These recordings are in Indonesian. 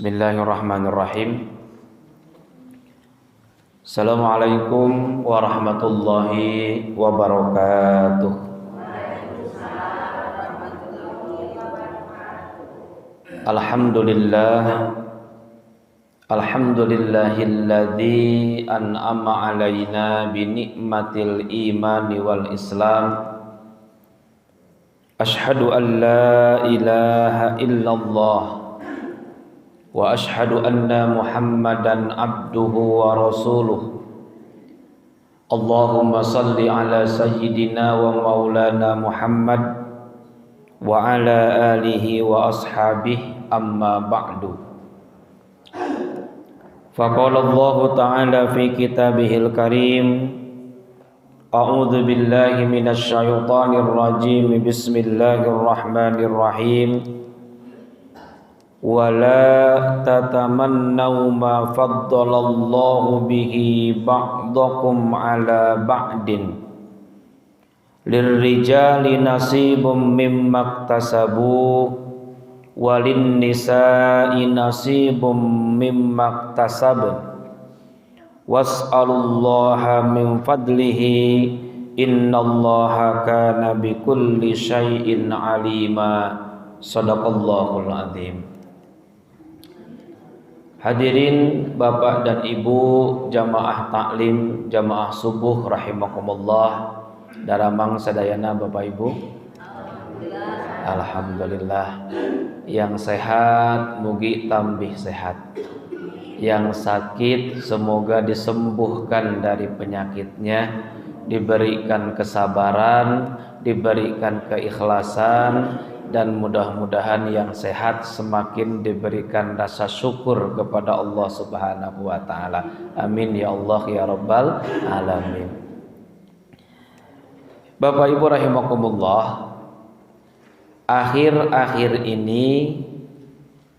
Bismillahirrahmanirrahim. Assalamualaikum warahmatullahi wabarakatuh. Alhamdulillahilladzi an'ama alaina bi ni'matil imani wal islam. Ashhadu an la ilaha illallah wa ashhadu anna Muhammadan abduhu wa rasuluh. Allahumma salli ala sayyidina wa maulana Muhammad wa ala alihi wa ashabihi, amma ba'du. Faqala Allah ta'ala fi kitabihil karim, a'udzu billahi minasy syaithanir rajim, bismillahirrahmanirrahim. Wala tatamannaw ma faddalallahu bihi ba'dakum ala ba'din lirrijali nasibum mimma iktasabu walin nisa'i nasibum mimma iktasabna was'alullaha min fadlihi innallaha kana bikulli syai'in alima. Shadaqallahul azim. Hadirin Bapak dan Ibu jamaah taklim, jamaah subuh rahimakumullah. Daramang sadayana Bapak Ibu. Alhamdulillah. Yang sehat mugi tambih sehat. Yang sakit semoga disembuhkan dari penyakitnya, diberikan kesabaran, diberikan keikhlasan, dan mudah-mudahan yang sehat semakin diberikan rasa syukur kepada Allah Subhanahu wa taala. Amin ya Allah ya rabbal alamin. Bapak Ibu rahimakumullah, akhir-akhir ini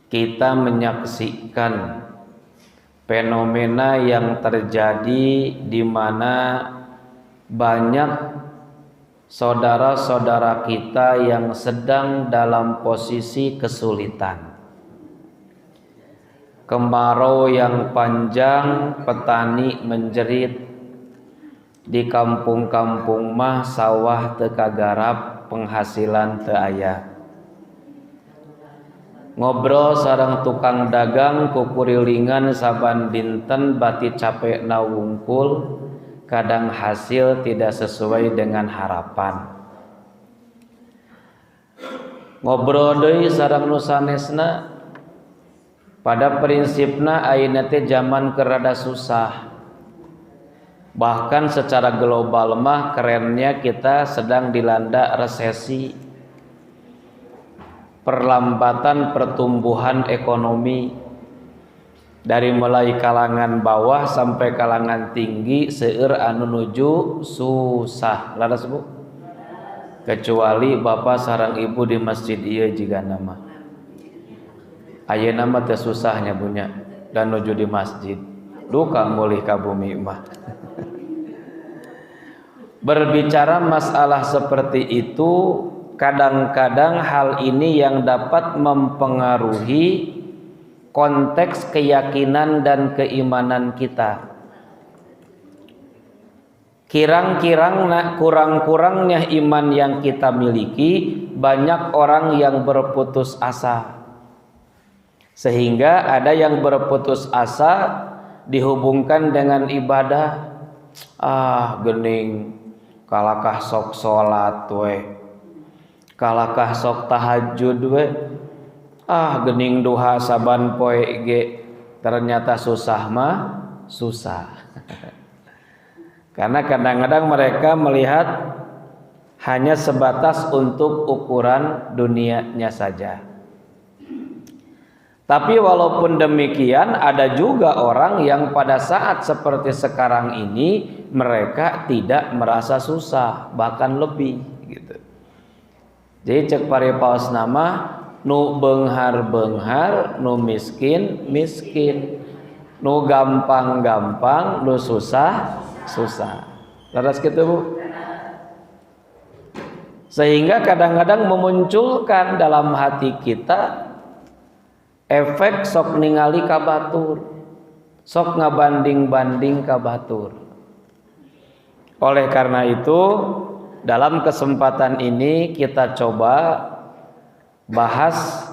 kita menyaksikan fenomena yang terjadi di mana banyak saudara-saudara kita yang sedang dalam posisi kesulitan. Kemarau yang panjang, petani menjerit. Di kampung-kampung mah sawah teu kagarap, penghasilan teu aya. Ngobrol sareng tukang dagang kukurilingan saban dinten bati capekna wungkul, kadang hasil tidak sesuai dengan harapan. Ngobrol deui sareng nu sanesna, pada prinsipna ayeuna teh zaman keur rada susah. Bahkan secara global mah kerennya kita sedang dilanda resesi, perlambatan pertumbuhan ekonomi. Dari mulai kalangan bawah sampai kalangan tinggi seueur anu nuju susah. Laras Bu? Kecuali bapak sareng ibu di masjid ieu jiga nama. Ayeuna mah teu susahnya punya dan nuju di masjid. Duka mulih ka bumi mah. Berbicara masalah seperti itu, kadang-kadang hal ini yang dapat mempengaruhi konteks keyakinan dan keimanan kita. Kurang-kurangnya iman yang kita miliki, banyak orang yang berputus asa. Sehingga ada yang berputus asa dihubungkan dengan ibadah. Geuning kalakah sok salat we, kalakah sok tahajud we. Geuning duha saban poe ge, ternyata susah mah susah. Karena kadang-kadang mereka melihat hanya sebatas untuk ukuran dunianya saja. Tapi walaupun demikian, ada juga orang yang pada saat seperti sekarang ini mereka tidak merasa susah, bahkan lebih gitu. Jadi cek paripaos nama nu beunghar-beunghar, nu miskin, nu gampang-gampang, nu susah. Terus gitu Bu. Sehingga kadang-kadang memunculkan dalam hati kita efek sok ningali ka batur, sok ngabanding-banding ka batur. Oleh karena itu, dalam kesempatan ini kita coba bahas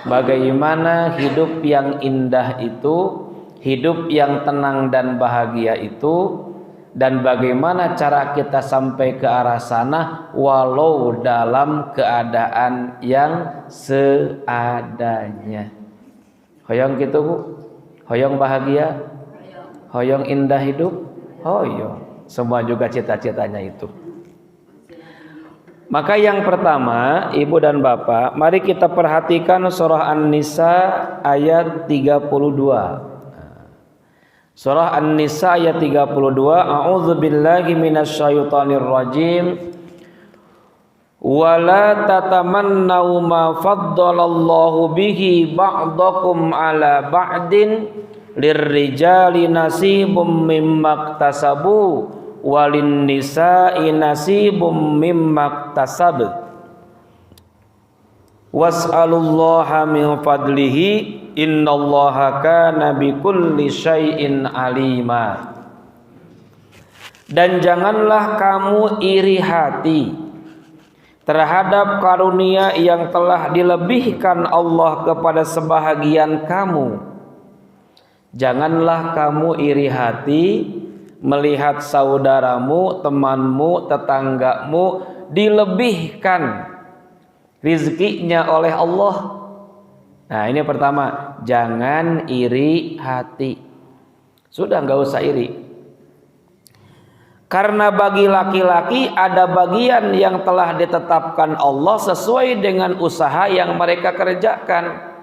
bagaimana hidup yang indah itu, hidup yang tenang dan bahagia itu, dan bagaimana cara kita sampai ke arah sana walau dalam keadaan yang seadanya. Hoyong gitu Bu? Hoyong bahagia? Hoyong indah hidup? Hoyong. Semua juga cita-citanya itu. Maka yang pertama, Ibu dan Bapak, mari kita perhatikan surah An-Nisa ayat 32. Surah An-Nisa ayat 32, A'udzubillahi minasyaitonir rajim. Wala tatamannau ma faddalallahu bihi ba'dakum ala ba'din lirrijali nasibum mimma iktasabu walin nisa'i nasibum mimma iktasab. Was'alullaha min fadlihi innallaha kana bikulli syai'in alima. Dan janganlah kamu iri hati terhadap karunia yang telah dilebihkan Allah kepada sebahagian kamu. Janganlah kamu iri hati melihat saudaramu, temanmu, tetanggamu dilebihkan rizkinya oleh Allah. Nah ini pertama, jangan iri hati. Sudah nggak usah iri. Karena bagi laki-laki ada bagian yang telah ditetapkan Allah sesuai dengan usaha yang mereka kerjakan.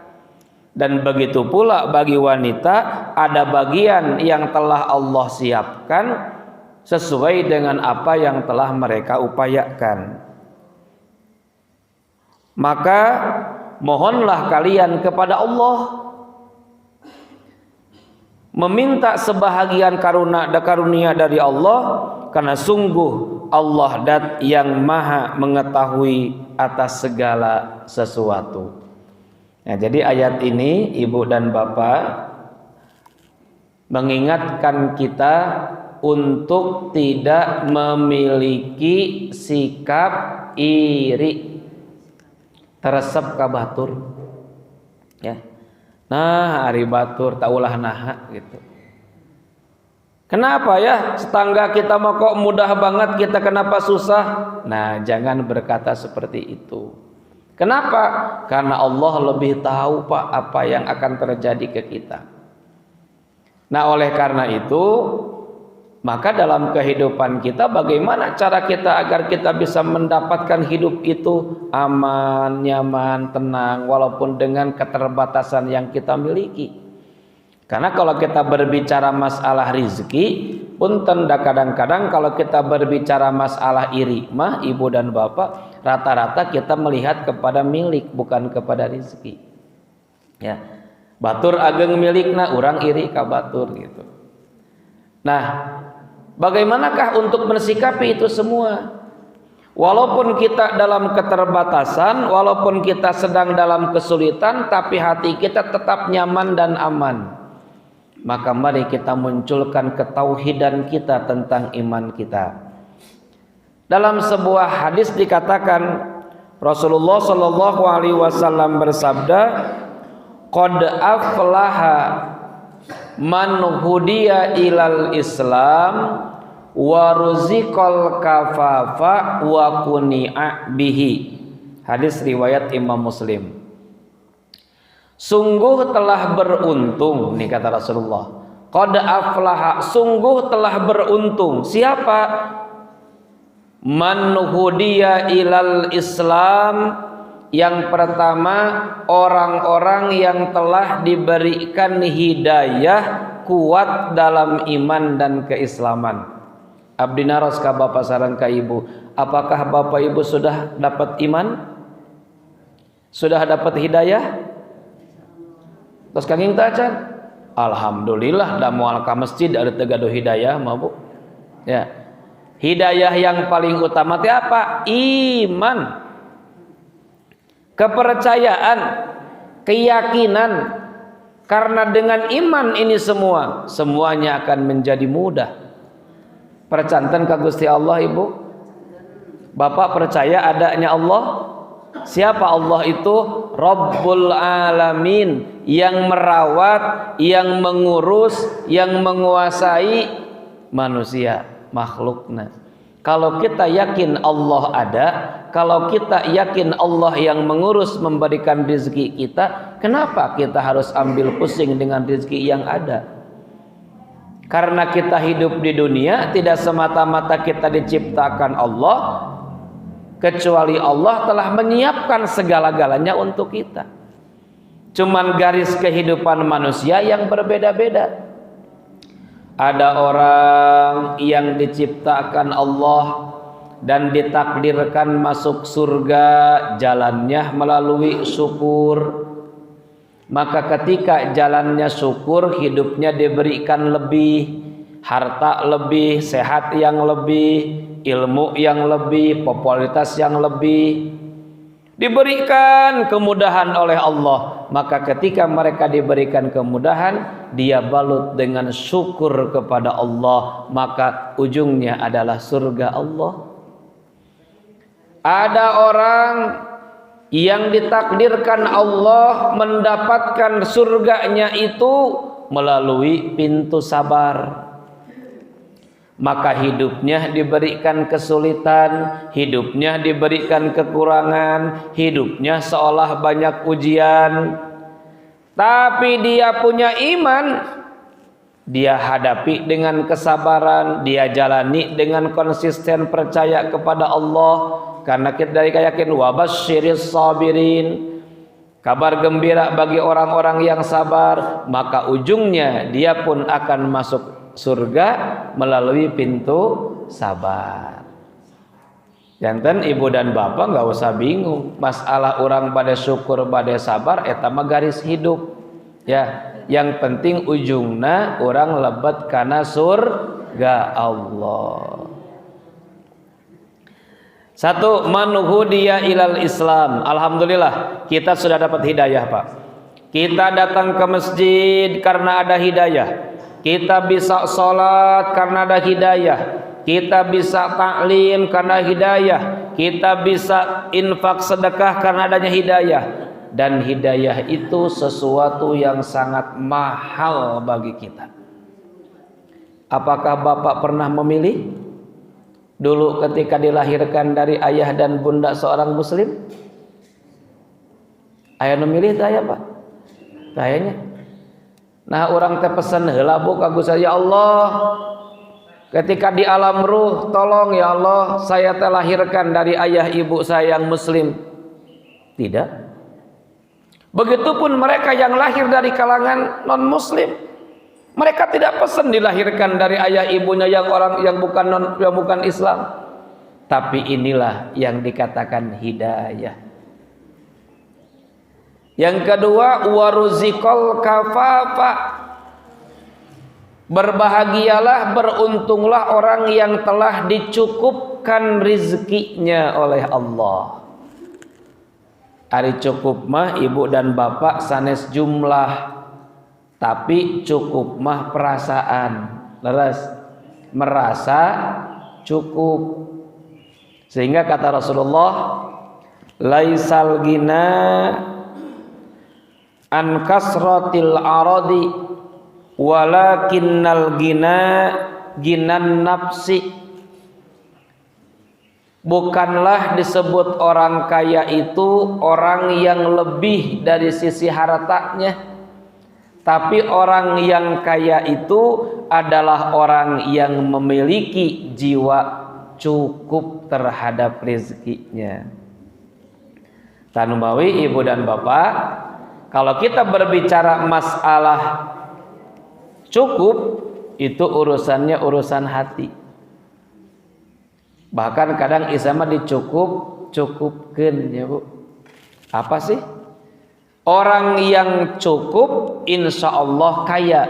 Dan begitu pula bagi wanita ada bagian yang telah Allah siapkan sesuai dengan apa yang telah mereka upayakan. Maka mohonlah kalian kepada Allah meminta sebahagian karunia dari Allah, karena sungguh Allah dat yang maha mengetahui atas segala sesuatu. Nah, jadi ayat ini Ibu dan Bapak mengingatkan kita untuk tidak memiliki sikap iri, teresep ka batur, ya. Nah, ari batur tak ulah naha gitu. Kenapa ya tetangga kita mah kok mudah banget, kita kenapa susah? Nah, jangan berkata seperti itu. Kenapa? Karena Allah lebih tahu Pak apa yang akan terjadi ke kita. Nah, oleh karena itu, maka dalam kehidupan kita bagaimana cara kita agar kita bisa mendapatkan hidup itu aman, nyaman, tenang walaupun dengan keterbatasan yang kita miliki. Karena kalau kita berbicara masalah rizki, punten kadang-kadang kalau kita berbicara masalah iri mah Ibu dan Bapak, rata-rata kita melihat kepada milik bukan kepada rizki. Ya, batur ageng milikna, orang iri ka batur gitu. Nah, bagaimanakah untuk mensikapi itu semua? Walaupun kita dalam keterbatasan, walaupun kita sedang dalam kesulitan, tapi hati kita tetap nyaman dan aman. Maka mari kita munculkan ketauhidan kita tentang iman kita. Dalam sebuah hadis dikatakan Rasulullah Shallallahu Alaihi Wasallam bersabda, "Qad aflaha man hudiya ilal Islam wa ruziqal kafafa wa kuni'a bihi." Hadis riwayat Imam Muslim. Sungguh telah beruntung, nih kata Rasulullah. Qad aflaha, sungguh telah beruntung. Siapa? Man hudiya ilal Islam. Yang pertama, orang-orang yang telah diberikan hidayah kuat dalam iman dan keislaman. Abdi naros ka Bapak saran ka Ibu, apakah Bapak Ibu sudah dapat iman? Sudah dapat hidayah? Terus kanging tacan, alhamdulillah da moal ka masjid ada tegaduh hidayah mah Bu. Ya. Hidayah yang paling utama teh apa? Iman. Kepercayaan keyakinan. Karena dengan iman ini semuanya akan menjadi mudah. Percanten ka Gusti Allah, Ibu. Bapak percaya adanya Allah? Siapa Allah itu? Rabbul Alamin, yang merawat, yang mengurus, yang menguasai manusia, makhluknya. Kalau kita yakin Allah ada, kalau kita yakin Allah yang mengurus memberikan rezeki kita, kenapa kita harus ambil pusing dengan rezeki yang ada? Karena kita hidup di dunia tidak semata-mata kita diciptakan Allah, kecuali Allah telah menyiapkan segala-galanya untuk kita. Cuman garis kehidupan manusia yang berbeda-beda. Ada orang yang diciptakan Allah dan ditakdirkan masuk surga, jalannya melalui syukur. Maka ketika jalannya syukur, hidupnya diberikan lebih, harta lebih, sehat yang lebih, ilmu yang lebih, popularitas yang lebih, diberikan kemudahan oleh Allah. Maka ketika mereka diberikan kemudahan, dia balut dengan syukur kepada Allah, maka ujungnya adalah surga Allah. Ada orang yang ditakdirkan Allah mendapatkan surganya itu melalui pintu sabar. Maka hidupnya diberikan kesulitan, hidupnya diberikan kekurangan, hidupnya seolah banyak ujian. Tapi dia punya iman, dia hadapi dengan kesabaran, dia jalani dengan konsisten percaya kepada Allah. Karena kita yakin wabasyiris sabirin, kabar gembira bagi orang-orang yang sabar, maka ujungnya dia pun akan masuk surga melalui pintu sabar. Janten ibu dan bapak nggak usah bingung, masalah orang pada syukur pada sabar eta mah garis hidup ya. Yang penting ujungna orang lebat kana surga Allah. Satu, manuhudiya ilal Islam. Alhamdulillah kita sudah dapat hidayah, Pak. Kita datang ke masjid karena ada hidayah. Kita bisa sholat karena ada hidayah. Kita bisa taklim karena hidayah. Kita bisa infak sedekah karena adanya hidayah. Dan hidayah itu sesuatu yang sangat mahal bagi kita. Apakah Bapak pernah memilih? Dulu ketika dilahirkan dari ayah dan bunda seorang muslim, ayah memilih saya, Pak. Kayaknya. Nah orang teh pesen heula bu ka Gusti ya Allah, ketika di alam ruh tolong ya Allah saya terlahirkan dari ayah ibu saya yang muslim. Tidak. Begitupun mereka yang lahir dari kalangan non muslim, mereka tidak pesan dilahirkan dari ayah ibunya yang orang yang bukan Islam. Tapi inilah yang dikatakan hidayah. Yang kedua, waruzikol kafafa. Berbahagialah, beruntunglah orang yang telah dicukupkan rizkinya oleh Allah. Ari cukup mah ibu dan bapak sanes jumlah, tapi cukup mah perasaan. Leres merasa cukup. Sehingga kata Rasulullah, laisal gina an kasratil aradi walakinnal gina ginan nafsi. Bukanlah disebut orang kaya itu orang yang lebih dari sisi hartanya, tapi orang yang kaya itu adalah orang yang memiliki jiwa cukup terhadap rezekinya. Tanumawi ibu dan bapak, kalau kita berbicara masalah cukup, itu urusannya urusan hati. Bahkan kadang isama dicukupkan ya bu. Apa sih? Orang yang cukup insya Allah kaya.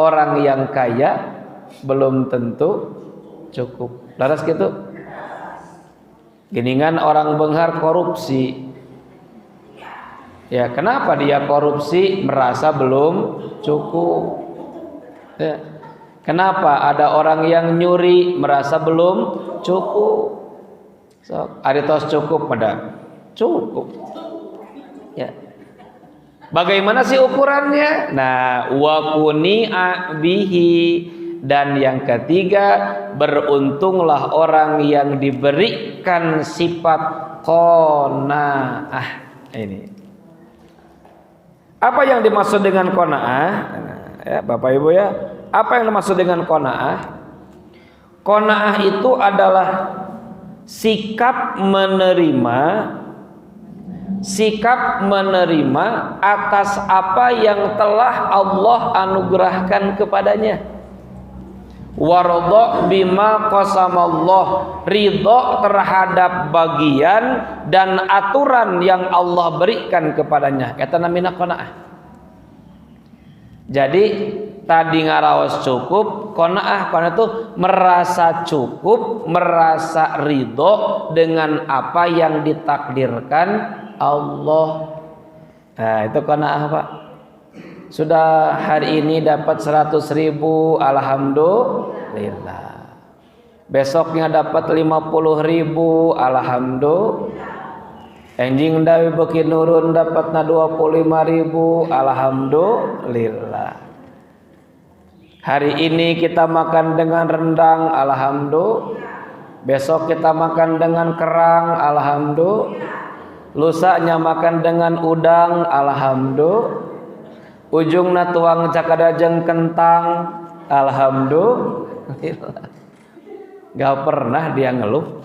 Orang yang kaya belum tentu cukup. Laras gitu. Geningan orang benghar korupsi. Ya, kenapa dia korupsi merasa belum cukup? Ya. Kenapa ada orang yang nyuri merasa belum cukup? So, aritos cukup pada cukup. Ya. Bagaimana sih ukurannya? Nah, wa kuni'a bihi, dan yang ketiga, beruntunglah orang yang diberikan sifat qanaah. Ini. Apa yang dimaksud dengan qanaah? Ya, Bapak Ibu ya, apa yang dimaksud dengan qanaah? Qanaah itu adalah sikap menerima atas apa yang telah Allah anugerahkan kepadanya. Waradha bima qasamallah, ridho terhadap bagian dan aturan yang Allah berikan kepadanya. Eta namina qanaah. Jadi tadi ngaraos cukup, qanaah itu merasa cukup, merasa ridho dengan apa yang ditakdirkan Allah. Nah, itu qanaah, Pak. Sudah hari ini dapat 100.000, alhamdulillah. Besoknya dapat 50.000, alhamdulillah. Enjing dawi beki nurun dapatna 25.000, alhamdulillah. Hari ini kita makan dengan rendang, alhamdulillah. Besok kita makan dengan kerang, alhamdulillah. Lusanya makan dengan udang, alhamdulillah. Ujungna tuang cakadajeng kentang, alhamdulillah. Gak pernah dia ngeluh.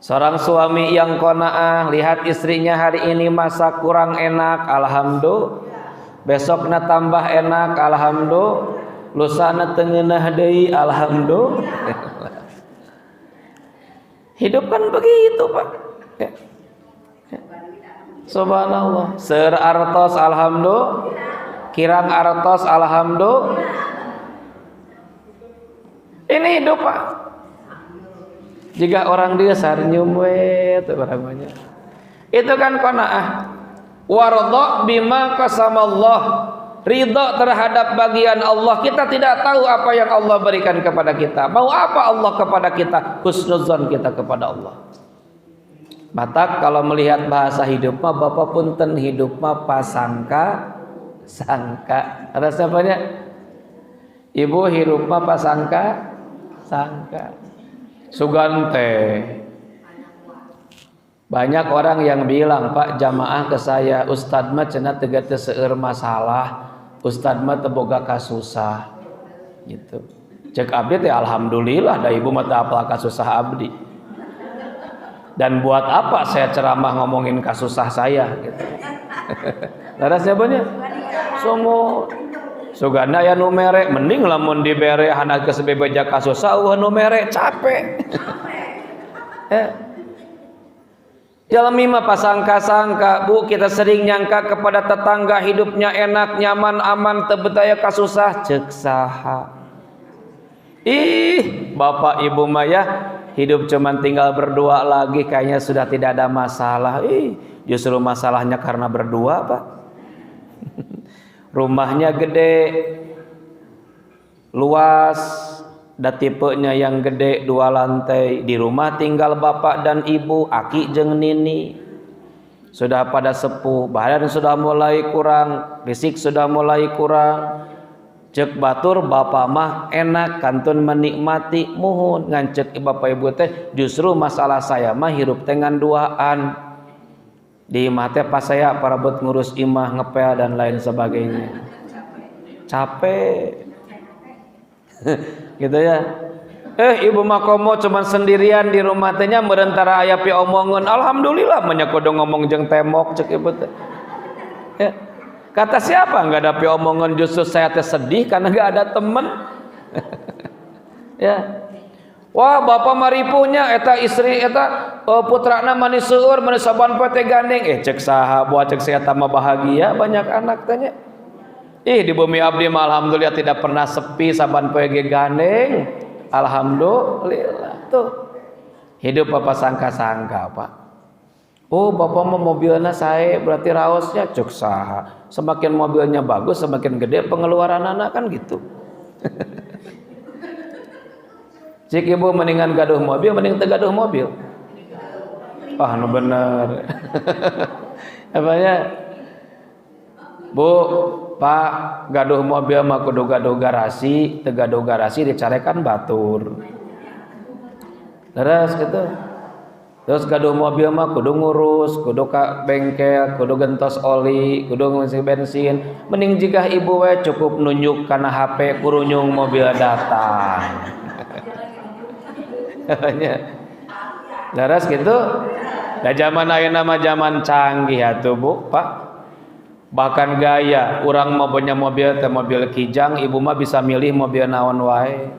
Seorang suami yang qanaah, lihat istrinya hari ini masak kurang enak, alhamdulillah. Besokna tambah enak, alhamdulillah. Lusana teu ngeunah deui, alhamdulillah. Hidup kan begitu, Pak. Ya. Subhanallah. Seur artos alhamdulillah, kirang artos alhamdulillah. Ini hidup, Pak. Jika orang dia sarnyum we teu barangnya. Itu kan qanaah. Waradha bima qasamallah, ridha terhadap bagian Allah. Kita tidak tahu apa yang Allah berikan kepada kita. Mau apa Allah kepada kita? Husnuzon kita kepada Allah. Batak kalau melihat bahasa hidup mah Bapak punten, hidup mah pasangka sangka. Ada siapanya? Ibu hidup mah pasangka sangka. Sugante. Banyak orang yang bilang, Pak, jamaah ke saya, Ustad mah cenah teu teu seueur masalah, Ustad mah teu boga kasusah. Gitu. Cek abdi teh alhamdulillah da ibu mah teu apal kasusah abdi. Dan buat apa saya ceramah ngomongin kasusah saya gitu. Ada siapanya? Somo suganda ya nu mere, mending lamun dibere hana geus bebeja kasusah eueuh nu mere capek. Jalmi mah pasangka-sangka, Bu, kita sering nyangka kepada tetangga hidupnya enak, nyaman, aman, teu betaya kasusah, ceuk saha. Ih, Bapak Ibu mah ya hidup cuman tinggal berdua lagi, kayaknya sudah tidak ada masalah. Justru masalahnya karena berdua, Pak. Rumahnya gede, luas, da tipenya yang gede 2 lantai. Di rumah tinggal bapak dan ibu, aki jeung nini. Sudah pada sepuh, badan sudah mulai kurang, fisik sudah mulai kurang. Cek batur bapak mah enak, kantun menikmati, muhun ngancek bapak ibu teh justru masalah saya mah hirup tengan duaan. Di imah teh pas saya parabot ngurus imah, ngepel dan lain sebagainya. Capek. Gitu ya. Ibu mah komo cuman sendirian di rumah tehnya merentara aya pi omongan, alhamdulillah nya kudu ngomong jeung tembok cek ibu teh. Ya. Kata siapa nggak ada omongan, justru saya teh sedih karena nggak ada temen. Ya, wah bapak maripunya eta istri eta putrana manis seueur manis saban poe teh gandeng. Cek saha buat cek saya tambah bahagia banyak anak tanya. Di bumi abdi mah alhamdulillah tidak pernah sepi, saban poe ge gandeng. Alhamdulillah tuh. Hidup apa sangka-sangka, Pak. Oh, bapak mau mobilnya saya berarti raosnya cuk saha. Semakin mobilnya bagus, semakin gede pengeluaran anak kan gitu. Cik ibu mendingan gaduh mobil, mending teu gaduh mobil. Ah, nu bener. Apanya? Bu, Pak, gaduh mobil mah kudu gaduh garasi, teu gaduh garasi dicarekan batur. Terus gitu. Terus gaduh mobil mah kudu ngurus, kudu ka bengkel, kudu gentos oli, kudu ngisi bensin. Mending jika ibu we cukup nunjuk kana HP kurunyung mobil datang. Terus gitu. Da zaman ayeuna mah zaman canggih atuh Bu, Pak. Bahkan gaya urang mau punya mobil teh mobil kijang, ibu mah bisa milih mobil naon wae.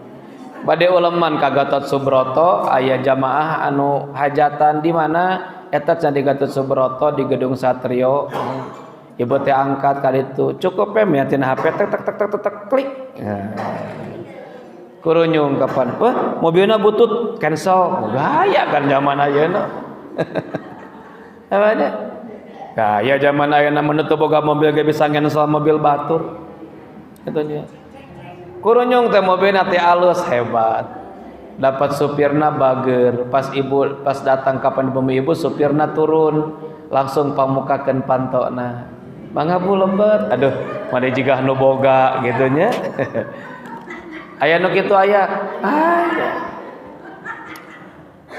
Bade uleman ka Gatot Subroto aya jamaah anu hajatan di mana eta can di Gatot Subroto di Gedung Satrio. Ibu teh angkat kali itu cukup ya miatin HP tek tek tek tek tek klik. Kurunyung kapan? Wah, mobilna butut cancel. Gaya kan zaman ayeuna. Apa gaya zaman ayeuna menutup boga mobil ge bisa cancel mobil batur. Katanya. Kurunyung teh mobilna teh alus hebat. Dapat supirna bager. Pas datang kapan ibu supirna turun langsung pamukakeun pantona. Mangga Bu lembet. Aduh, made jigah nu boga gitu nya. Aya nu kitu aya.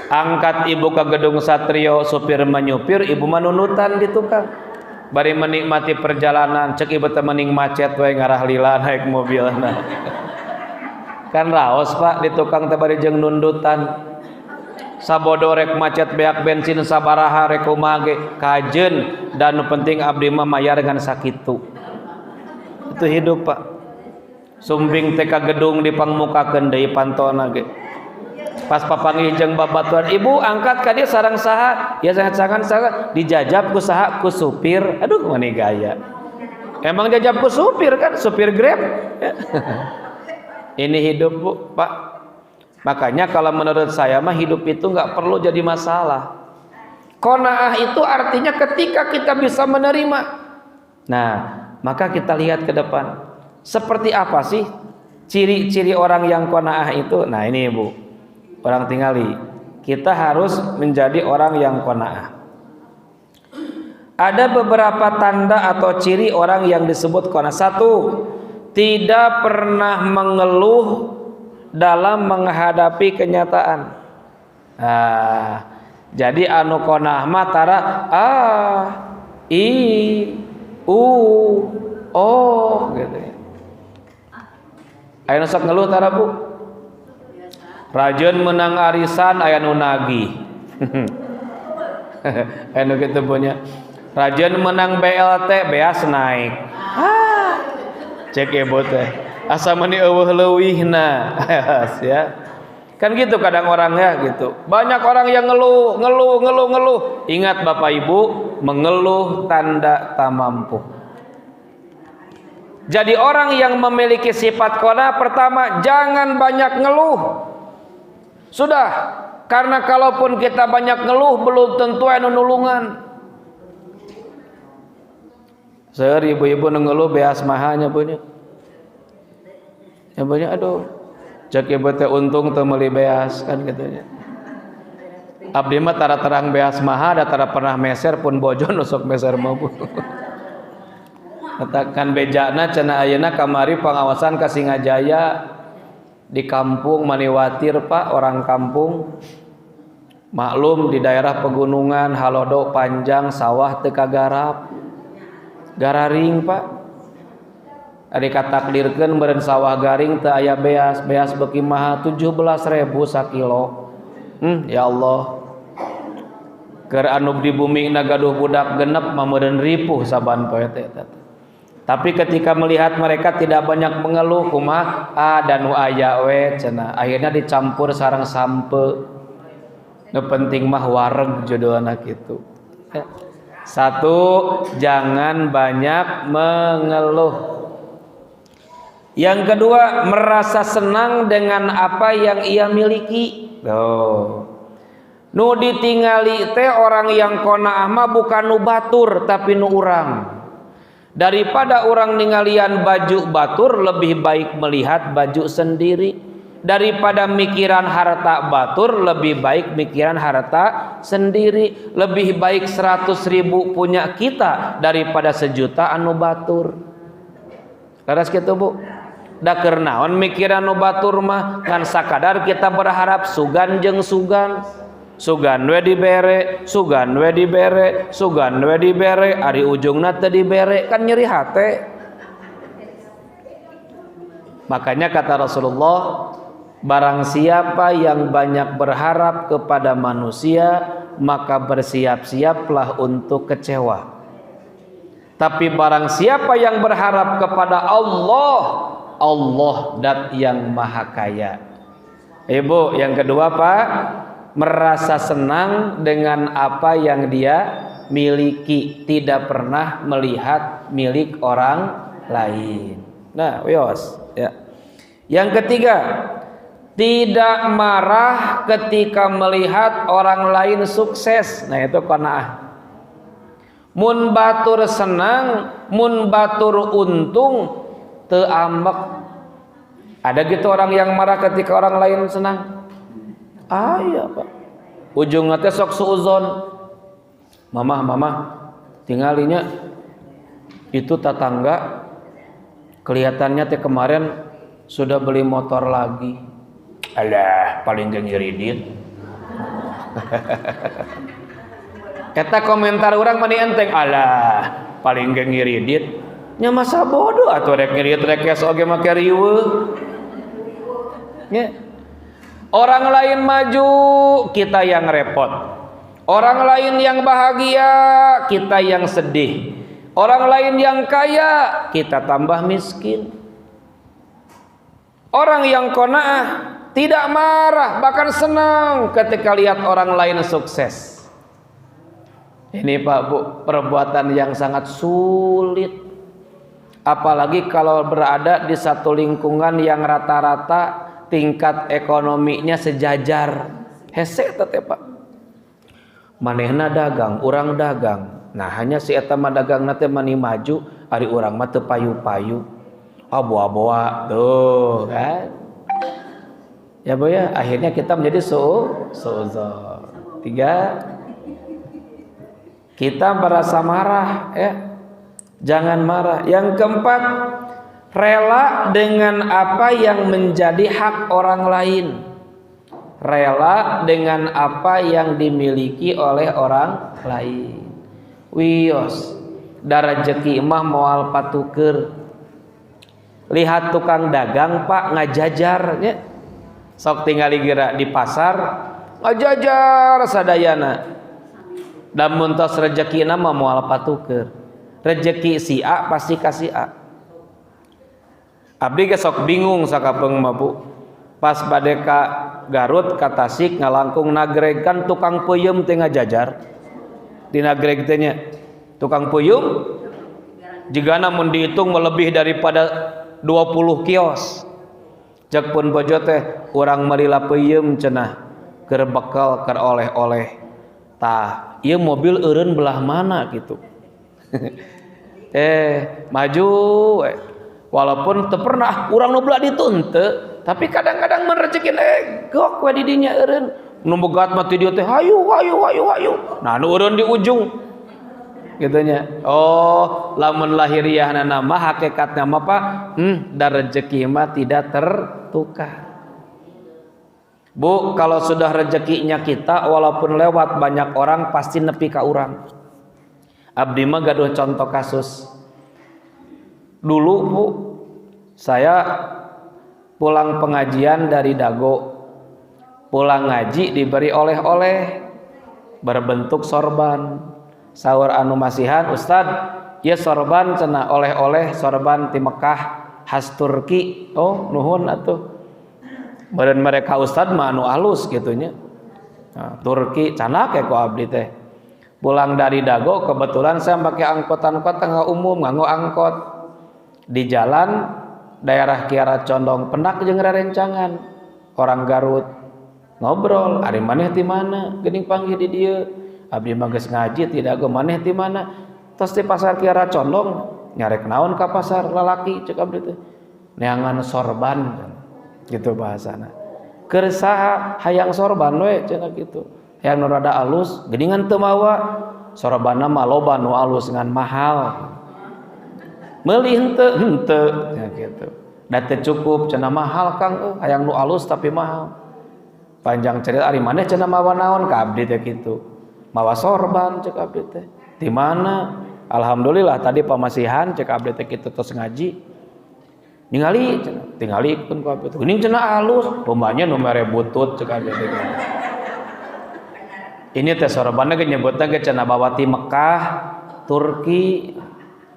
Angkat ibu ke Gedung Satrio, supir menyupir, ibu manunutan di tukang. Bari menikmati perjalanan, cek ibu teh mending macet we ngarah lila naik mobilna. Kan raos Pak di tukang teh bari jeung nundutan. Sabodo rek macet beak bensin sabaraha rek kumaha ge kajeun dan nu penting abdi mah mayar dengan sakitu. Itu hidup Pak. Sumbing teh ka gedung dipangmukakeun deui pantona ge. Pas papanggih jeung babaturan, ibu angkat ka dieu sareng saha? Ya sangat dijajab ku saha? Ku supir. Aduh mani gaya. Emang jajab ku supir kan, supir Grab. Ini hidup Bu, Pak. Makanya kalau menurut saya mah hidup itu nggak perlu jadi masalah. Qanaah itu artinya ketika kita bisa menerima. Nah, maka kita lihat ke depan. Seperti apa sih ciri-ciri orang yang qanaah itu? Nah, ini Bu. Orang tingali, kita harus menjadi orang yang qanaah. Ada beberapa tanda atau ciri orang yang disebut qanaah. 1, tidak pernah mengeluh dalam menghadapi kenyataan. Jadi anu qanaah mah tara gitu ya. Aya sok ngeluh tara Bu? Rajin menang arisan aya nu nagih. Anu kitu punya. Rajin menang BLT beas naik. Cek ibu teh. Asa meuni eueuh leuwihna. Ya. Kan gitu kadang orang ya gitu. Banyak orang yang ngeluh. Ingat Bapak Ibu, mengeluh tanda tak mampu. Jadi orang yang memiliki sifat qanaah pertama jangan banyak ngeluh. Sudah, karena kalaupun kita banyak ngeluh belum tentu anu nulungan. Seueur ibu-ibu nu ngeluh beas mahanya punya. Ya punya aduh. Cek ibu teh untung teu meuli beas kan katanya. Abdi mah tara terang beas maha da tara pernah meser pun bojo nu sok meser mah Bu. Katakan bejana cenah ayeuna kamari pengawasan ka Singajaya. Di kampung Maniwatir Pak, orang kampung maklum di daerah pegunungan halodo panjang sawah teu kagarap gararing Pak. Ari katakdirkeun meureun sawah garing teu aya beas beuki maha 17.000 sakilo. Ya Allah. Keur anu di bumi na gaduh budak genep mah meureun ripuh saban poe teh. Tapi ketika melihat mereka tidak banyak mengeluh kumaha dan aya we cenah akhirnya dicampur sareng sampe. Nu penting mah wareg judulna kitu. 1, jangan banyak mengeluh. Yang kedua, merasa senang dengan apa yang ia miliki. Nu ditingali teh orang yang qanaah mah bukan nu batur tapi nu urang. Daripada orang ningalian baju batur lebih baik melihat baju sendiri. Daripada mikiran harta batur lebih baik mikiran harta sendiri. Lebih baik 100.000 punya kita daripada 1.000.000 anu batur. Karas kitu Bu. Da keur naon mikiran nu batur mah kan sakadar kita berharap sugan jeung sugan. Sugan we dibere, sugan we dibere, sugan we dibere, ari ujungna teu dibere, kan nyeri hate. Makanya kata Rasulullah, barang siapa yang banyak berharap kepada manusia, maka bersiap-siaplah untuk kecewa. Tapi barang siapa yang berharap kepada Allah, Allah dat yang maha kaya. Ibu, yang kedua Pak, merasa senang dengan apa yang dia miliki, tidak pernah melihat milik orang lain. Nah, wios ya. Yang ketiga, tidak marah ketika melihat orang lain sukses. Nah, itu qanaah. Mun batur senang, mun batur untung, teu ambek. Ada gitu orang yang marah ketika orang lain senang? Iya Pak. Ujungnya teh sok suuzon. Mamah, tingalinya itu tetangga kelihatannya teh kemarin sudah beli motor lagi. Alah, paling geng ngiridit. Eta komentar orang mani enteng. Alah, paling geng ngiridit. Nya masa bodoh atuh rek ngirit rek oge make riweuh. Nya orang lain maju, kita yang repot. Orang lain yang bahagia, kita yang sedih. Orang lain yang kaya, kita tambah miskin. Orang yang qanaah tidak marah, bahkan senang ketika lihat orang lain sukses. Ini Pak Bu, perbuatan yang sangat sulit. Apalagi kalau berada di satu lingkungan yang rata-rata tingkat ekonominya sejajar. Hese teh Pak. Manehna dagang, urang dagang. Nah, hanya si eta mah dagangna teh mani maju, ari urang mah teu payu-payu. Boa-boa tuh kan. Ya Bu ya, akhirnya kita menjadi suudzon. 3, kita merasa marah ya. Jangan marah. Yang keempat, rela dengan apa yang menjadi hak orang lain. Rela dengan apa yang dimiliki oleh orang lain. Wios, da rezeki mah moal patuker. Lihat tukang dagang Pak ngajajarnya. Sok tingali geura di pasar ngajajar sadayana. Da mun tos rezekina mah moal patuker. Rezeki si A pasti kasih A. Abdi ge sok bingung sakapeung mah Bu. Pas bade ka Garut ka Tasik ngalangkung nagreg kan tukang peuyeum teh ngajajar. Di nagreg teh nya tukang peuyeum jigana mun dihitung lebih daripada 20 kios. Cek pun bojo teh urang marila peuyeum cenah keur bekal keur oleh-oleh. Tah, ieu mobil eureun belah mana gitu. Maju we. Walaupun teu pernah urang nu belah ditu henteu, tapi kadang-kadang mun rezeki gok we di dinya eureun. Nu bogat mah ti dieu teh hayu. Nah nu eureun di ujung. Gitunya. Oh, lamun lahiriahna mah hakikatna mah Pak, da rezeki mah tidak tertukar. Bu, kalau sudah rezekinya kita walaupun lewat banyak orang pasti nepi ka urang. Abdi mah gaduh contoh kasus. Dulu Bu, saya pulang pengajian dari Dago. Pulang ngaji diberi oleh-oleh berbentuk sorban. Saur anu masihan, Ustad, ieu sorban cenah oleh-oleh sorban ti Mekah khas Turki. Oh, nuhun atuh. Beureun mereka Ustad mah anu alus gitunya. Nah, Turki canak ku abdi teh. Pulang dari Dago kebetulan saya pakai angkot-angkot tengah umum, nganggo angkot. Di jalan daerah Kiara Condong pendak jeung rerencangan orang Garut. ngobrol, ari maneh ti mana geuning panggih di dieu, abdi mah geus ngaji tidak go maneh ti mana, tos di pasar Kiara Condong nyarek naon ka pasar lalaki cek abdi teh, neangan sorban gitu bahasana, keur saha hayang sorban we cenah kitu, hayang nu rada alus geuningan teu mawa, sorbanna mah loba nu alus ngan mahal, meuli henteu nya kitu, da teu cukup cenah mahal Kang, hayang nu alus tapi mahal. Panjang cerita ari maneh cenah mawa naon ka abdi teh kitu, mawa sorban cek abdi teh, di mana alhamdulillah tadi pamasihan cek abdi teh kitu tos ngaji ningali cenah tingalikeun ku abdi teh geuning cenah alus rumbanya nu mere butut cek abdi teh. Ini teh sorbanna ge nyebutna ge cenah bawa ti Mekah Turki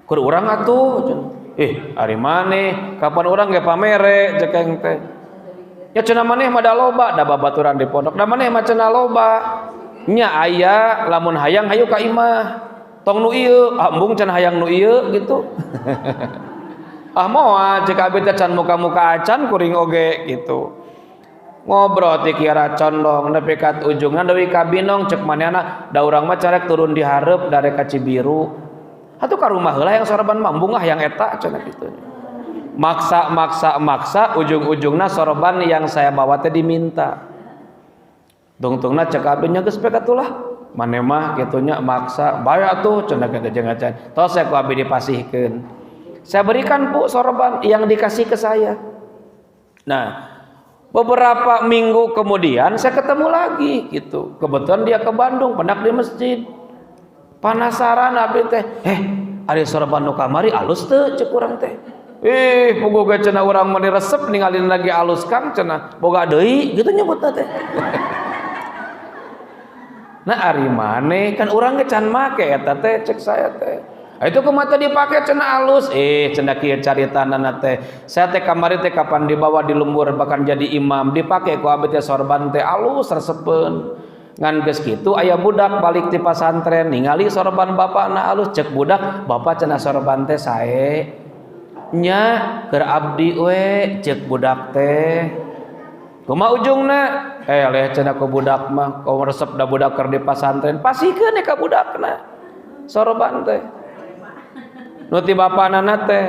kur urang atuh cenah ari maneh kapan urang ge pamere cek aing teh. Ya cenah maneh mah da loba da babaturan di pondok, da maneh mah cenah loba nya aya lamun hayang hayu ka imah tong nu ieu embung cenah hayang nu ieu gitu. Moal cek abdi teh can muka-muka acan kuring oge gitu, ngobrol ti Kiara Condong nepi ka ujungna deui ka Binong cek manehna da urang mah carek turun di hareup dari ka Cibiru atuh ka rumah heula yang sorban mambung yang eta cenah kitu. Maksa ujung-ujungna sorban yang saya bawa teh diminta. Tungtungna cek abdi nya geus pek atulah. Maneh mah kitunya maksa, bae atuh cenah kitu jeung acan. Tos saya ku abdi dipasihkeun. Saya berikan Bu sorban yang dikasih ke saya. Nah, beberapa minggu kemudian saya ketemu lagi gitu. Kebetulan dia ke Bandung, pendak di masjid. Penasaran abdi teh, ari sorban nu kamari alus teu cek urang teh. Boga cenah urang mah diresep ningalin lagi alus Kang cenah boga deui gitu nyebutna teh. Nah ari maneh kan urang ge can make eta teh cek saya teh. Itu kumaha teh dipake cenah alus cenah kieu caritanana teh. Saya teh kamari teh kapan dibawa di lembur bahkan jadi imam dipake ku abdi teh sorban teh alus resepeun. Ngan geus kitu aya budak balik ti pasantren ningali sorban bapakna alus cek budak bapak cenah sorban teh sae. Nya keur abdi we cek budak teh kumaha ujungna leh cenah ku budak mah kau resep da budak keur di pasantren pasikeun ka budakna sorban teh nu ti bapana teh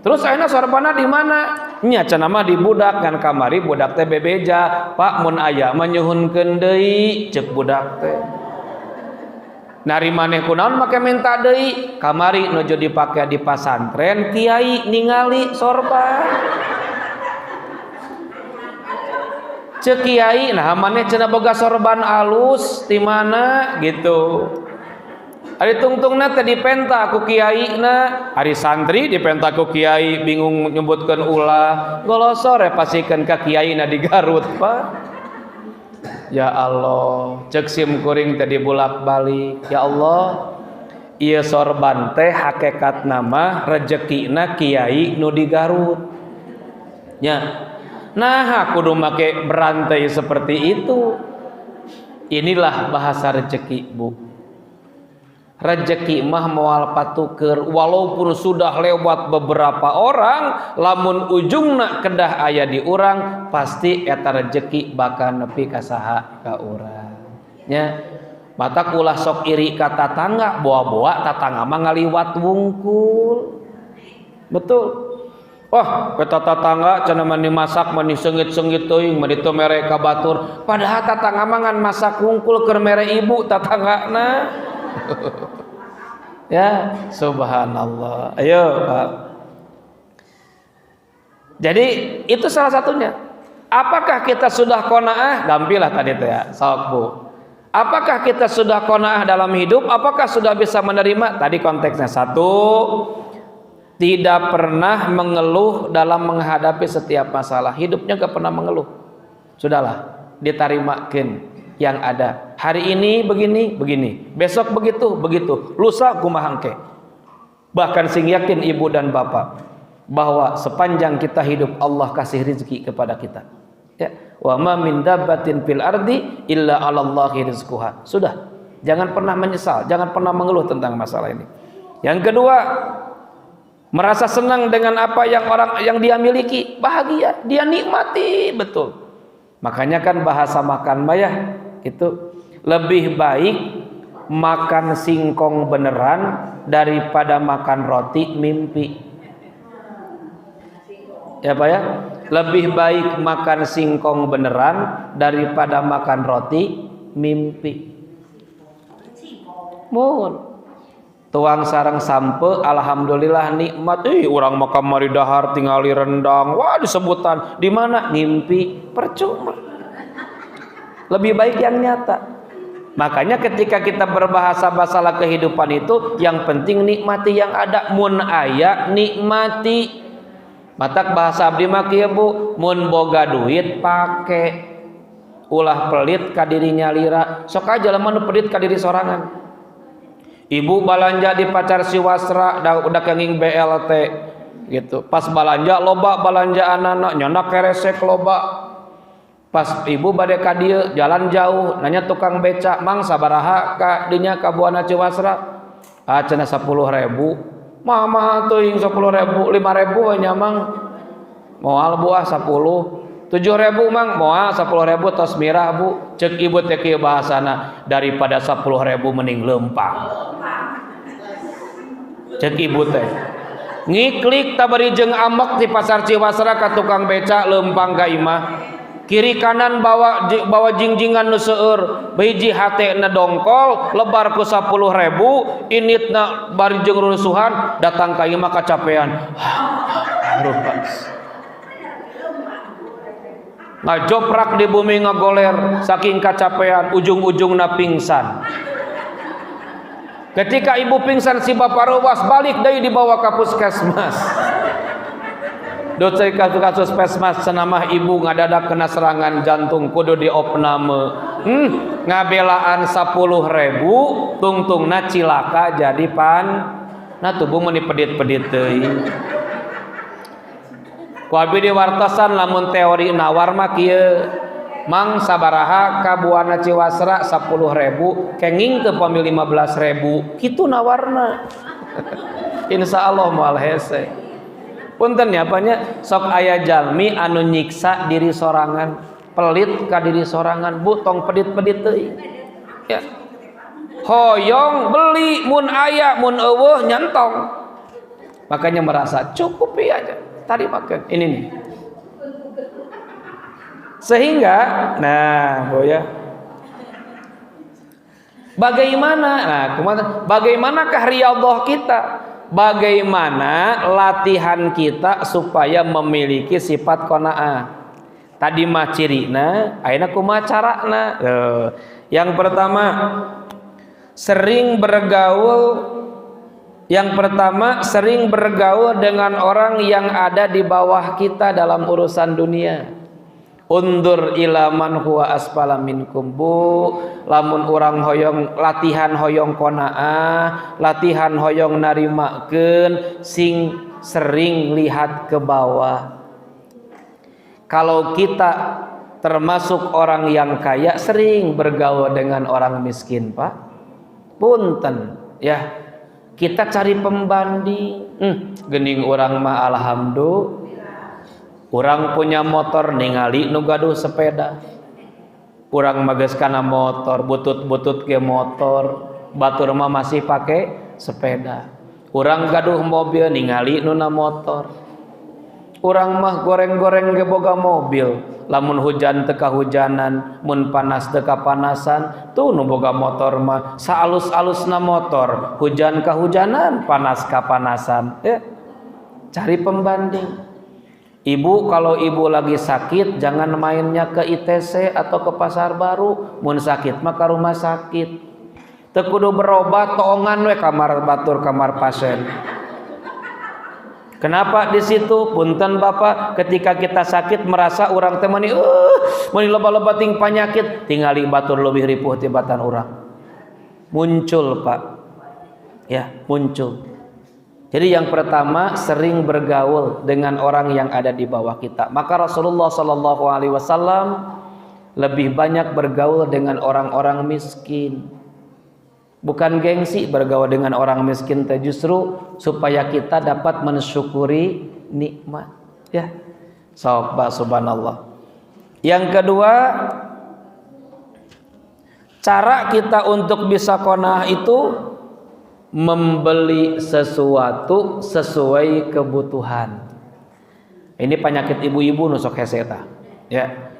terus ayeuna sorbanna di mana nya cenah mah di budak kan kamari budak teh bebeja Pak mun aya mah nyuhunkeun deui cek budak teh. Nari maneh kunaon make minta deui kamari nuju dipake di pasantren kiai ningali sorban cek kiai nah maneh cenah boga sorban alus ti mana gitu. Ari tungtungna teh dipenta ku kiaina, ari santri dipenta ku kiai bingung nyebutkeun ulah golosor pasikeun ka kiaina di Garut Pak. Ya Allah, cek sim kuring teh dibulak-balik. Ya Allah, ieu sorban teh hakikatna mah rezekina kiai nu di Garut. Nya. Nah, kudu make berantai seperti itu. Inilah bahasa rezeki, Bu. Rezeki mah moal patuker walaupun sudah lewat beberapa orang lamun ujungna kedah aya di urang pasti eta rezeki bakal nepi ka saha ka urang nya mata ulah sok iri ka tatangga boa-boa tatangga mah ngaliwat wungkul betul. Wah eta tatangga cenah mani masak mani seungit-seungit teuing mani teu mere ka batur padahal tatangga mah ngan masak wungkul keur mere ibu tatanggana. Ya subhanallah. Ayo Pak. Jadi itu salah satunya. Apakah kita sudah qanaah? Gampilah tadi teh ya, sok Bu. Apakah kita sudah qanaah dalam hidup? Apakah sudah bisa menerima? Tadi konteksnya satu, tidak pernah mengeluh dalam menghadapi setiap masalah. Hidupnya gak pernah mengeluh. Sudahlah, ditarimakeun yang ada. Hari ini begini, besok begitu, lusa kumaha engke. Bahkan sing yakin ibu dan bapak bahwa sepanjang kita hidup Allah kasih rezeki kepada kita. Ya, wa ma min dabbatin fil ardi illa 'alallahi rizquha. Sudah, jangan pernah menyesal, jangan pernah mengeluh tentang masalah ini. Yang kedua, merasa senang dengan apa yang dia miliki, bahagia, dia nikmati betul. Makanya kan bahasa makan mah ya itu lebih baik makan singkong beneran daripada makan roti mimpi. Ya Pak ya, lebih baik makan singkong beneran daripada makan roti mimpi. Mohon tuang sarang sampe, alhamdulillah nikmat. Orang makan mari dahar tingali rendang, wah disebutan di mana ngimpi, percuma. Lebih baik yang nyata. Makanya ketika kita berbahasa masalah kehidupan itu, yang penting nikmati yang ada. Mun aya nikmati. Matak bahasa abdi mah kieu Bu, mun boga duit pake, ulah pelit ka dirinya lira. Sok aja lemah nu pelit ka diri sorangan. Ibu balanja di pacar si Wasra udah kenging BLT gitu. Pas balanja loba balanja anak nyonak keresek loba. Pas ibu bade ka dieu jalan jauh nanya tukang beca, "Mang sabaraha ka dinya ka buana Ciwasra?" Ah cenah 10.000. Mama teuing 10.000, 5.000 we nya Mang. Moal buah 10. 7.000 Mang, moal 10.000 tos mirah Bu. Ceuk ibu teh kieu bahasana, daripada 10.000 mending lempang. Ceuk ibu teh. Ngiklik tabari jeung amok di pasar Ciwasra ka tukang beca lempang ka imah. Kiri kanan bawa jingjingan nu seueur, hiji hatena dongkol, lebar ku 10.000, initna bari jeung rusuhan, datang ka imah kacapean. Ngajoprak di bumi ngagoler saking kacapean, ujung-ujungna pingsan. Ketika ibu pingsan si bapak ruwas balik deui dibawa ka puskesmas. Dosa kasus puskesmas cenamah ibu ngadadak kena serangan jantung kudu diopname. Ngabelaan 10.000 tungtungna cilaka jadi pan. Nah tubuh mun dipedit-pedit teuing. Ku abdi diwartosan lamun teori nawar mah kieu. Mang sabaraha ka buana Ciwasra 10.000 kenging teu pami 15.000 kitu nawarna. Insyaallah moal hese. Punten ya apanya sok aya jalmi anu nyiksa diri sorangan, pelit ka diri sorangan, Bu tong pedit-pedit teuing. Ya. Hoyong beli mun aya mun eueuh nyantong. Makanya merasa cukupi aja. Tadi makan ini nih. Sehingga nah, Bu ya. Bagaimanakah riyadhah kita? Bagaimana latihan kita supaya memiliki sifat qanaah? Tadi mah cirina, ayeuna kumaha carana? Yang pertama, sering bergaul dengan orang yang ada di bawah kita dalam urusan dunia. Undur ila man huwa asfala minkum Bu. Lamun urang hoyong latihan hoyong qanaah, latihan hoyong narimakeun, sing sering lihat ke bawah. Kalau kita termasuk orang yang kaya, sering bergaul dengan orang miskin, Pak. Punten, ya. Kita cari pembanding. Geuning urang mah alhamdulillah. Urang punya motor ningali nu gaduh sepeda. Urang mah geus kana motor, butut-butut ge motor, batur mah masih pake sepeda. Urang gaduh mobil ningali nu na motor. Urang mah goreng-goreng ge boga mobil. Lamun hujan teu kahujanan, mun panas teu kapanasan, tuh nu boga motor mah saalus-alusna motor, hujan kahujanan, panas kapanasan. Ya. Cari pembanding. Ibu kalau ibu lagi sakit jangan mainnya ke ITC atau ke pasar baru. Mun sakit mah ke rumah sakit. Teu kudu berobat toongan we kamar batur kamar pasien. Kenapa di situ? Punten Bapak, ketika kita sakit merasa urang teh meuni loba-loba ting panyakit, tingali batur leuwih ripuh tibatan urang. Muncul Pak. Ya, muncul. Jadi yang pertama sering bergaul dengan orang yang ada di bawah kita. Maka Rasulullah SAW lebih banyak bergaul dengan orang-orang miskin. Bukan gengsi bergaul dengan orang miskin, justru supaya kita dapat mensyukuri nikmat. Ya, subhanallah. Yang kedua, cara kita untuk bisa qanaah itu membeli sesuatu sesuai kebutuhan. Ini penyakit ibu-ibu nusok heseta. Ya.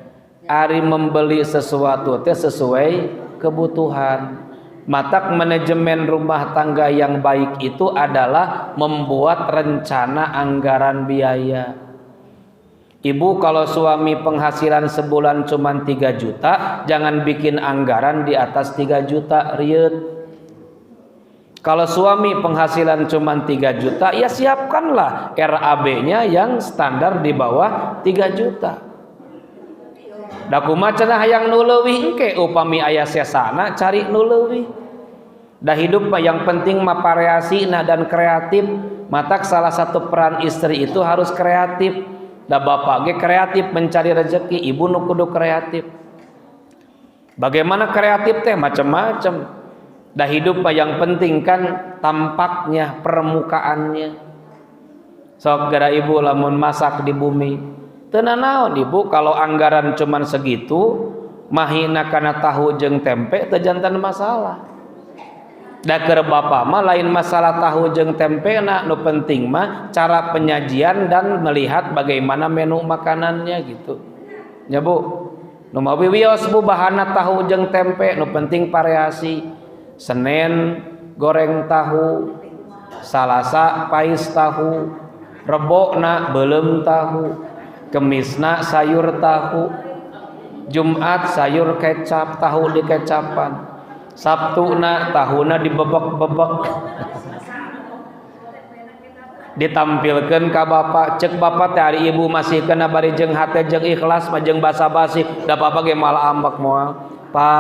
Ari membeli sesuatu teh sesuai kebutuhan. Matak manajemen rumah tangga yang baik itu adalah membuat rencana anggaran biaya. Ibu kalau suami penghasilan sebulan cuma 3 juta, jangan bikin anggaran di atas 3 juta, riet. Kalau suami penghasilan cuma 3 juta, ya siapkanlah RAB-nya yang standar di bawah 3 juta. Da kumaha cenah hayang nu leuwih engke upami aya sesana cari nu leuwih. Da hidup mah yang penting mah variasina dan kreatif. Matak salah satu peran istri itu harus kreatif. Da bapak ge kreatif mencari rezeki, ibu nu kudu kreatif. Bagaimana kreatif teh macam-macam. Da hidup mah yang penting kan tampaknya, permukaannya. Sok gara ibu lamun masak di bumi. Teu naon ibu kalau anggaran cuman segitu, mahina kana tahu jeung tempe teu janten masalah. Da keur bapa mah lain masalah tahu jeung tempena, nu penting mah cara penyajian dan melihat bagaimana menu makanannya gitu. Ya Bu. Nu mah wios Bu bahanna tahu jeung tempe, nu penting variasi. Senin goreng tahu, Salasa pais tahu, Rebona beulem tahu, Kemisna sayur tahu, Jumat sayur kecap, tahu di kecapan. Sabtuna tahuna dibebek-bebek. Ditampilkeun ka bapak, cek bapak teh ari ibu masih kena bari jeung hate jeung ikhlas mah jeung basa-basi, da papa ge malah ambek moal. Pa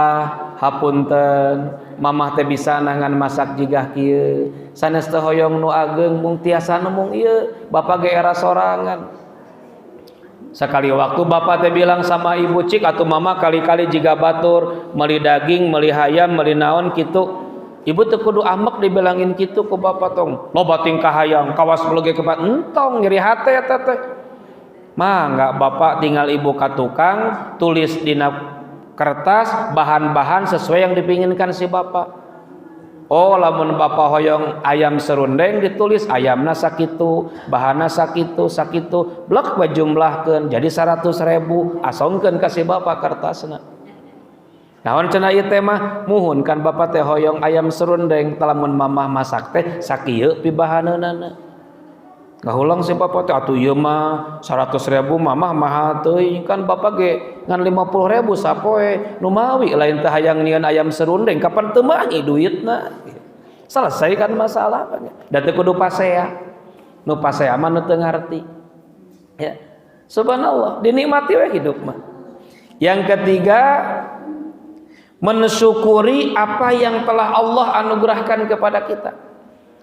hapunten, mamah teh bisa nangan masak jigah kieu. Sanes teh hoyong nu ageng mung tiasa nu mung ieu, bapak ge era sorangan. Sekali waktu bapak teh bilang sama ibu, cik atuh mama kali-kali jiga batur meuli daging, meuli hayam, meuli naon kitu. Ibu teu kudu ambek dibilangin kitu ku bapak tong. Loba tingkah hayang, kawas meuleuge ke entong nyeri hate eta teh. Mangga bapak tinggal ibu ka tukang, tulis dina kertas bahan-bahan sesuai yang dipinginkan si bapak. Oh lamun bapak hoyong ayam serundeng ditulis ayamna sakitu, bahanna sakitu, sakitu, blek bajumlahkeun jadi 100.000, asongkeun ka si bapak kertasna. Naon cenah ieu teh mah muhun kan bapak teh hoyong ayam serundeng, lamun mamah masak teh sakieu pi bahaneunana. Ngahulang si bapak teh atuh ieu mah 100.000 mamah mahal teuing kan bapak ge ngan 50.000 sapoe nu mawi lain teh hayang nyieun ayam serundeng kapan teu mangi duitna. Selesai kan masalah kan. Da teu kudu pasea. Nu pasea mah nu teu ngarti. Ya. Subhanallah, dinikmati we hidup mah. Yang ketiga, mensyukuri apa yang telah Allah anugerahkan kepada kita.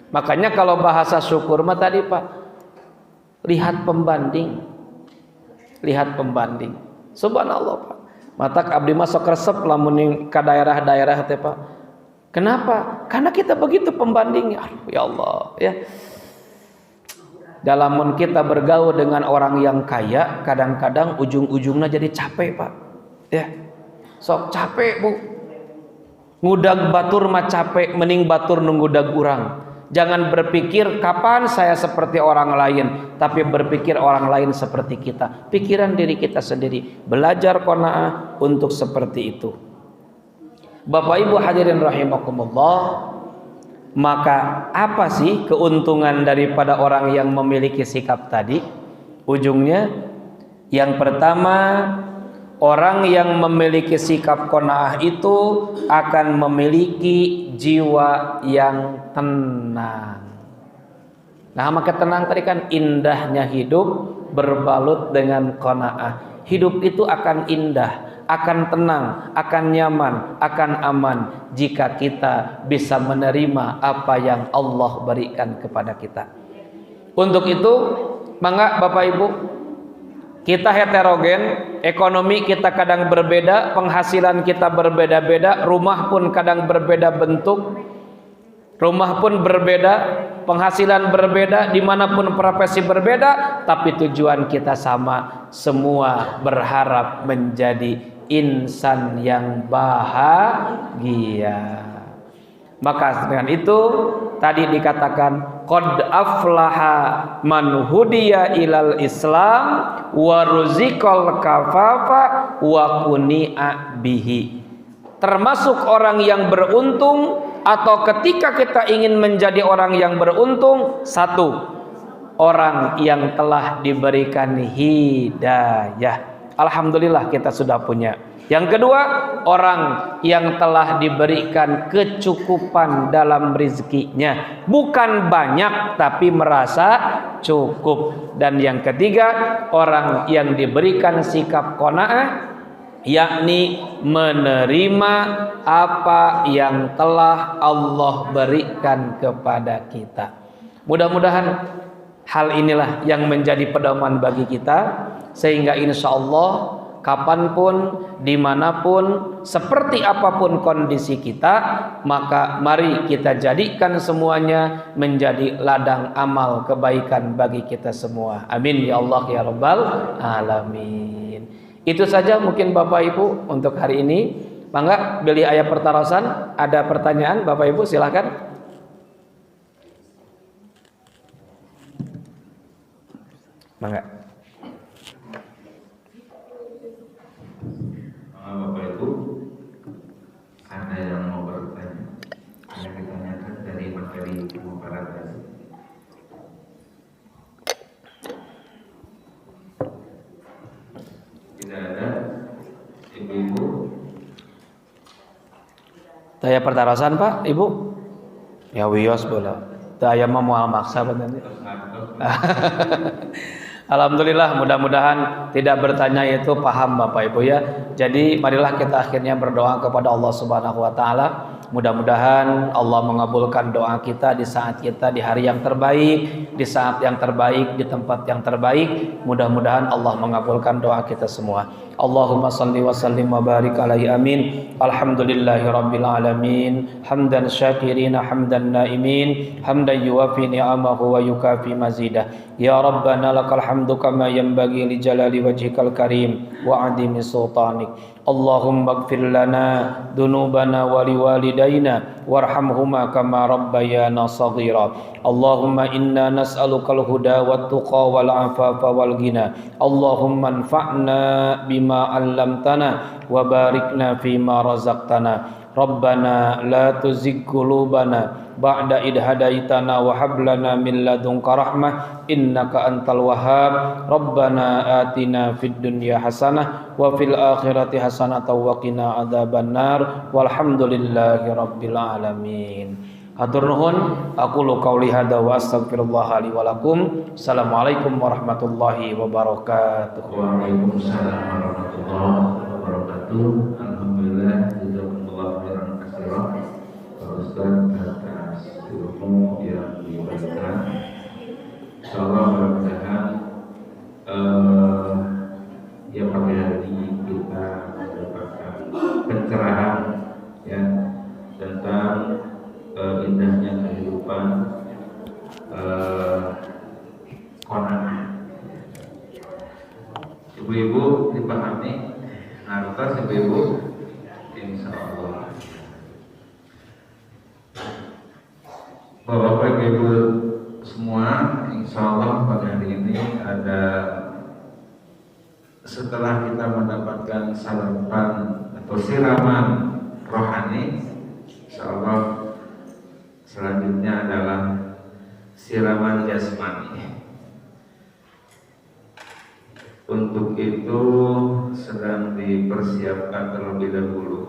Makanya kalau bahasa syukur mah tadi Pak, lihat pembanding. Lihat pembanding. Subhanallah Pak. Matak abdi mah sok resep lamun ka daerah-daerah teh Pak. Kenapa? Karena kita begitu pembandingnya. Aduh, ya Allah, ya. Dalam kita bergaul dengan orang yang kaya, kadang-kadang ujung-ujungnya jadi capek Pak. Ya. Sok capek Bu. Ngudag batur mah capek, mending batur nunggudag urang. Jangan berpikir kapan saya seperti orang lain, tapi berpikir orang lain seperti kita. Pikiran diri kita sendiri. Belajar qanaah untuk seperti itu. Bapak Ibu hadirin rahimakumullah, maka apa sih keuntungan daripada orang yang memiliki sikap tadi? Ujungnya yang pertama, orang yang memiliki sikap qanaah itu akan memiliki jiwa yang tenang. Nah, maka tenang tadi kan indahnya hidup berbalut dengan qanaah. Hidup itu akan indah, akan tenang, akan nyaman, akan aman jika kita bisa menerima apa yang Allah berikan kepada kita. Untuk itu, mangga Bapak Ibu, kita heterogen, ekonomi kita kadang berbeda, penghasilan kita berbeda-beda, rumah pun kadang berbeda bentuk. Rumah pun berbeda, penghasilan berbeda, dimanapun profesi berbeda, tapi tujuan kita sama. Semua berharap menjadi insan yang bahagia. Maka dengan itu tadi dikatakan qad aflaha man hudiya ilal Islam wa ruziqal kafafa wa kuni'a bihi. Termasuk orang yang beruntung, atau ketika kita ingin menjadi orang yang beruntung, satu, orang yang telah diberikan hidayah. Alhamdulillah kita sudah punya. Yang kedua, orang yang telah diberikan kecukupan dalam rezekinya, bukan banyak tapi merasa cukup. Dan yang ketiga, orang yang diberikan sikap qanaah, yakni menerima apa yang telah Allah berikan kepada kita. Mudah-mudahan hal inilah yang menjadi pedoman bagi kita, sehingga insya Allah kapanpun, dimanapun, seperti apapun kondisi kita, maka mari kita jadikan semuanya menjadi ladang amal kebaikan bagi kita semua. Amin ya Allah ya Rabbal Alamin. Itu saja mungkin Bapak Ibu untuk hari ini. Mangga beli ayat pertarosan. Ada pertanyaan Bapak Ibu, silakan. Mangga. Bapak Ibu, ada yang mau bertanya? Yang ditanyakan dari materi pembahasan. Tidak ada. Ibu-ibu. Daya pertarosan Pak, Ibu? Ya wios bola. Daya memual maksa benar. Alhamdulillah, mudah-mudahan tidak bertanya itu paham Bapak Ibu ya. Jadi marilah kita akhirnya berdoa kepada Allah Subhanahu wa taala. Mudah-mudahan Allah mengabulkan doa kita di saat kita di hari yang terbaik, di saat yang terbaik, di tempat yang terbaik. Mudah-mudahan Allah mengabulkan doa kita semua. Allahumma salli wa sallim wa barik alaihi amin. Alhamdulillahi rabbil alamin. Hamdan syakirina hamdan naimin. Hamdan yuwafi ni'amahu wa yukafi mazidah. Ya Rabbana lakal hamdu kama yanbaghi li jalali wajhikal karim wa adimi sultanik. Allahumma ighfir lana dunubana wa liwalidayna warhamhuma kama rabbayana saghira. Allahumma inna nas'alukal huda wat tuqa wal afafa wal ghina. Allahumma anfa'na bima 'allamtana wa barikna fima razaqtana. Rabbana la tuzigh qulubana ba'da id hadaitana wa hab lana min ladunka rahmah innaka antal wahhab. Rabbana atina fid dunya hasanah wa fil akhirati hasanah wa qina adzabannar walhamdulillahi rabbil alamin. Hatur nuhun, aqulu qauli hadza wa astaghfirullah li wa lakum. Assalamualaikum warahmatullahi wabarakatuh. Waalaikumsalam warahmatullahi wabarakatuh. Alhamdulillah, jazakumullah khairan katsiran Pak Ustaz atas ilmu yang diberikan. Insyaallah mudah-mudahan ya pagi hari kita mendapatkan pencerahan ya tentang indahnya kehidupan qanaah. Ibu-ibu dipahami, ngartos ibu-ibu, insyaallah. Bapak ibu semua, insyaallah pada hari ini ada, setelah kita mendapatkan sarapan atau siraman rohani, insyaallah selanjutnya adalah siraman jasmani. Untuk itu sedang dipersiapkan terlebih dahulu.